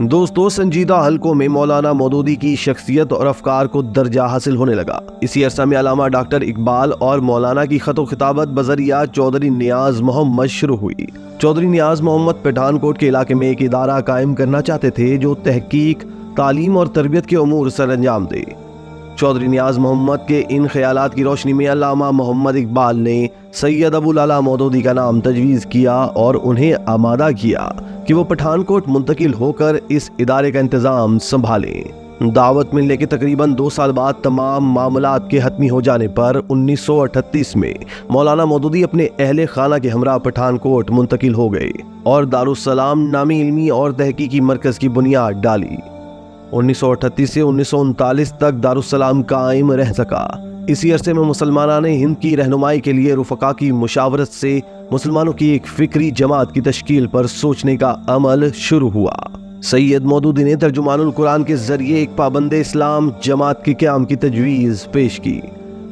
دوستو، سنجیدہ حلقوں میں مولانا مودودی کی شخصیت اور افکار کو درجہ حاصل ہونے لگا۔ اسی عرصہ میں علامہ ڈاکٹر اقبال اور مولانا کی خط و خطابت بذریعہ چودھری نیاز محمد شروع ہوئی۔ چودھری نیاز محمد پٹھان کوٹ کے علاقے میں ایک ادارہ قائم کرنا چاہتے تھے جو تحقیق، تعلیم اور تربیت کے امور سر انجام دے۔ چودھری نیاز محمد کے ان خیالات کی روشنی میں علامہ محمد اقبال نے سید ابوالعلا مودودی کا نام تجویز کیا اور انہیں آمادہ کیا کہ وہ پٹھان کوٹ منتقل ہو کر اس ادارے کا انتظام سنبھالیں۔ دعوت ملنے کے تقریباً 2 سال بعد تمام معاملات کے حتمی ہو جانے پر 1938 میں مولانا مودودی اپنے اہل خانہ کے ہمراہ پٹھان کوٹ منتقل ہو گئے اور دارالسلام نامی علمی اور تحقیقی مرکز کی بنیاد ڈالی۔ 1938 سے 1939 تک دارالسلام قائم رہ سکا۔ اسی عرصے میں مسلمانان ہند کی رہنمائی کے لیے رفقا کی مشاورت سے مسلمانوں کی ایک فکری جماعت کی تشکیل پر سوچنے کا عمل شروع ہوا۔ سید مودودی نے ترجمان القرآن کے ذریعے ایک پابند اسلام جماعت کے قیام کی تجویز پیش کی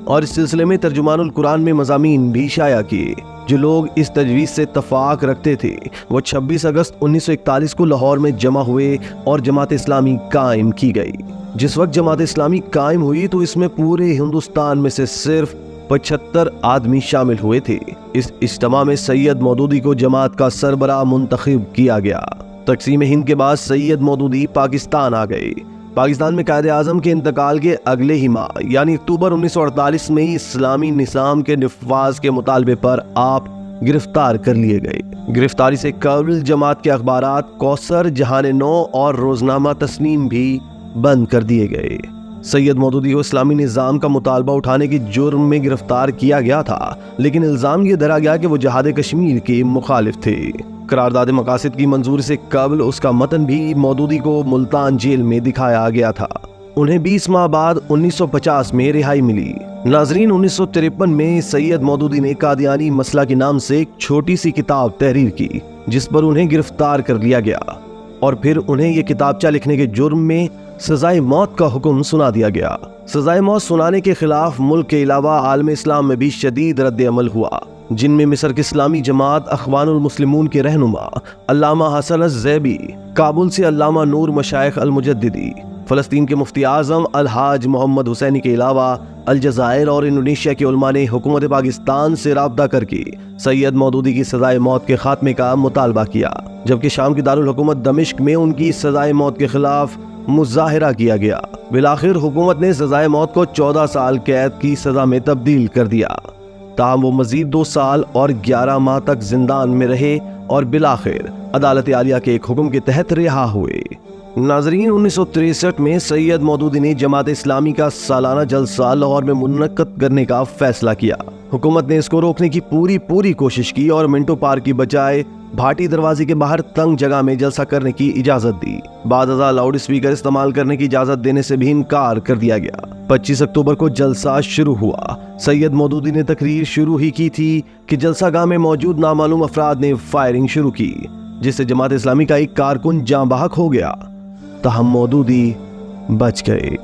اور اس سلسلے میں ترجمان القرآن میں مضامین بھی شائع کیے۔ جو لوگ اس تجویز سے اتفاق رکھتے تھے وہ 26 اگست 1941 کو لاہور میں جمع ہوئے اور جماعت اسلامی قائم کی گئی۔ جس وقت جماعت اسلامی قائم ہوئی تو اس میں پورے ہندوستان میں سے صرف 75 آدمی شامل ہوئے تھے۔ اس اجتماع میں سید مودودی کو جماعت کا سربراہ منتخب کیا گیا۔ تقسیم ہند کے بعد سید مودودی پاکستان آ گئے۔ پاکستان میں قائد اعظم کے انتقال کے اگلے ہی ماہ یعنی اکتوبر 1948 میں اسلامی نظام کے نفاذ کے مطالبے پر آپ گرفتار کر لیے گئے۔ گرفتاری سے قبل جماعت کے اخبارات کوثر، جہان نو اور روزنامہ تسنیم بھی بند کر دیے گئے۔ سید مودودی کو اسلامی نظام کا مطالبہ اٹھانے کے جرم میں گرفتار کیا گیا تھا، لیکن الزام یہ دھرا گیا کہ وہ جہاد کشمیر کے مخالف تھے۔ قرارداد مقاصد کی منظوری سے قبل اس کا متن بھی مودودی کو ملتان جیل میں دکھایا گیا تھا۔ انہیں 20 ماہ بعد 1950 میں رہائی ملی۔ ناظرین، 1953 میں سید مودودی نے قادیانی مسئلہ کے نام سے ایک چھوٹی سی کتاب تحریر کی جس پر انہیں گرفتار کر لیا گیا اور پھر انہیں یہ کتابچہ لکھنے کے جرم میں سزائے موت کا حکم سنا دیا گیا۔ سزائے موت سنانے کے خلاف ملک کے علاوہ عالم اسلام میں بھی شدید رد عمل ہوا، جن میں مصر کی اسلامی جماعت اخوان المسلمون کے رہنما علامہ حسن الزیبی، کابل سے علامہ نور مشائخ المجددی، فلسطین کے مفتی اعظم الحاج محمد حسینی کے علاوہ الجزائر اور انڈونیشیا کے علماء نے حکومت پاکستان سے رابطہ کر کے سید مودودی کی سزائے موت کے خاتمے کا مطالبہ کیا، جبکہ شام کی دارالحکومت دمشق میں ان کی سزائے موت کے خلاف مظاہرہ کیا گیا۔ بالآخر حکومت نے سزائے موت کو 14 سال قید کی سزا میں تبدیل کر دیا، تاہم وہ مزید 2 سال اور 11 ماہ تک زندان میں رہے اور بالآخر عدالت عالیہ کے ایک حکم کے تحت رہا ہوئے۔ ناظرین، 1963 میں سید مودودی نے جماعت اسلامی کا سالانہ جلسہ لاہور میں منعقد کرنے کا فیصلہ کیا۔ حکومت نے اس کو روکنے کی پوری کوشش کی اور منٹو پارک کی بجائے بھاٹی دروازے کے باہر تنگ جگہ میں جلسہ کرنے کی اجازت دی۔ بعد ازاں لاؤڈ اسپیکر استعمال کرنے کی اجازت دینے سے بھی انکار کر دیا گیا۔ 25 اکتوبر کو جلسہ شروع ہوا۔ سید مودودی نے تقریر شروع ہی کی تھی کہ جلسہ گاہ میں موجود نامعلوم افراد نے فائرنگ شروع کی، جس سے جماعت اسلامی کا ایک کارکن جاں بحق ہو گیا، تاہم مودودی بچ گئے۔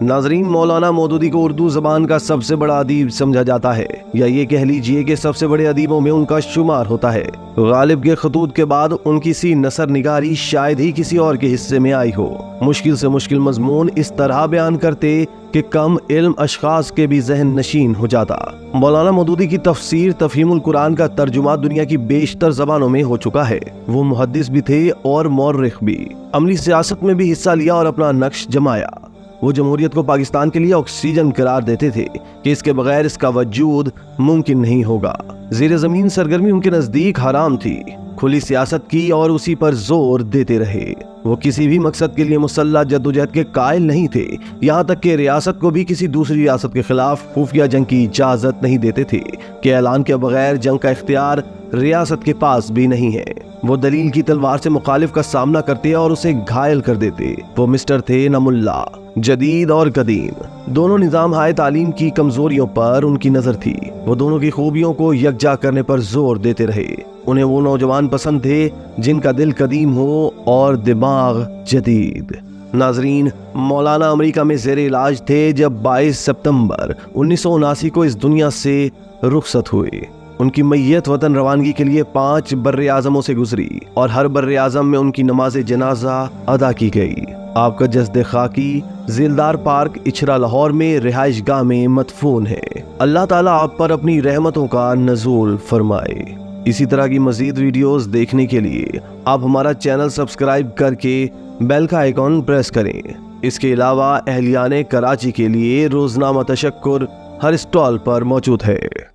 ناظرین، مولانا مودودی کو اردو زبان کا سب سے بڑا ادیب سمجھا جاتا ہے، یا یہ کہہ لیجئے کہ سب سے بڑے ادیبوں میں ان کا شمار ہوتا ہے۔ غالب کے خطوط کے بعد ان کی سی نثر نگاری شاید ہی کسی اور کے حصے میں آئی ہو۔ مشکل سے مشکل مضمون اس طرح بیان کرتے کہ کم علم اشخاص کے بھی ذہن نشین ہو جاتا۔ مولانا مودودی کی تفسیر تفہیم القرآن کا ترجمہ دنیا کی بیشتر زبانوں میں ہو چکا ہے۔ وہ محدث بھی تھے اور مورخ بھی۔ عملی سیاست میں بھی حصہ لیا اور اپنا نقش جمایا۔ وہ جمہوریت کو پاکستان کے لیے آکسیجن قرار دیتے تھے کہ اس کے بغیر اس کا وجود ممکن نہیں ہوگا۔ زیر زمین سرگرمی ان کے نزدیک حرام تھی۔ کھلی سیاست کی اور اسی پر زور دیتے رہے۔ وہ کسی بھی مقصد کے لیے مسلح جدوجہد کے قائل نہیں تھے، یہاں تک کہ ریاست کو بھی کسی دوسری ریاست کے خلاف خفیہ جنگ کی اجازت نہیں دیتے تھے کہ اعلان کے بغیر جنگ کا اختیار ریاست کے پاس بھی نہیں ہے۔ وہ دلیل کی تلوار سے مخالف کا سامنا کرتے اور اسے گھائل کر دیتے۔ وہ مسٹر تھے نہ ملا۔ جدید اور قدیم دونوں نظام ہائے تعلیم کی کمزوریوں پر ان کی نظر تھی۔ وہ دونوں کی خوبیوں کو یکجا کرنے پر زور دیتے رہے۔ انہیں وہ نوجوان پسند تھے جن کا دل قدیم ہو اور دماغ جدید۔ ناظرین، مولانا امریکہ میں زیر علاج تھے جب 22 ستمبر 1979 کو اس دنیا سے رخصت ہوئے۔ ان کی میت وطن روانگی کے لیے 5 بر اعظموں سے گزری اور ہر بر اعظم میں ان کی نماز جنازہ ادا کی گئی۔ آپ کا جسد خاکی ذیلدار پارک اچھرا لاہور میں رہائش گاہ میں مدفون ہے۔ اللہ تعالیٰ آپ پر اپنی رحمتوں کا نزول فرمائے۔ اسی طرح کی مزید ویڈیوز دیکھنے کے لیے آپ ہمارا چینل سبسکرائب کر کے بیل کا آئیکن پریس کریں۔ اس کے علاوہ اہلیان کراچی کے لیے روزنامہ تشکر ہر اسٹال پر موجود ہے۔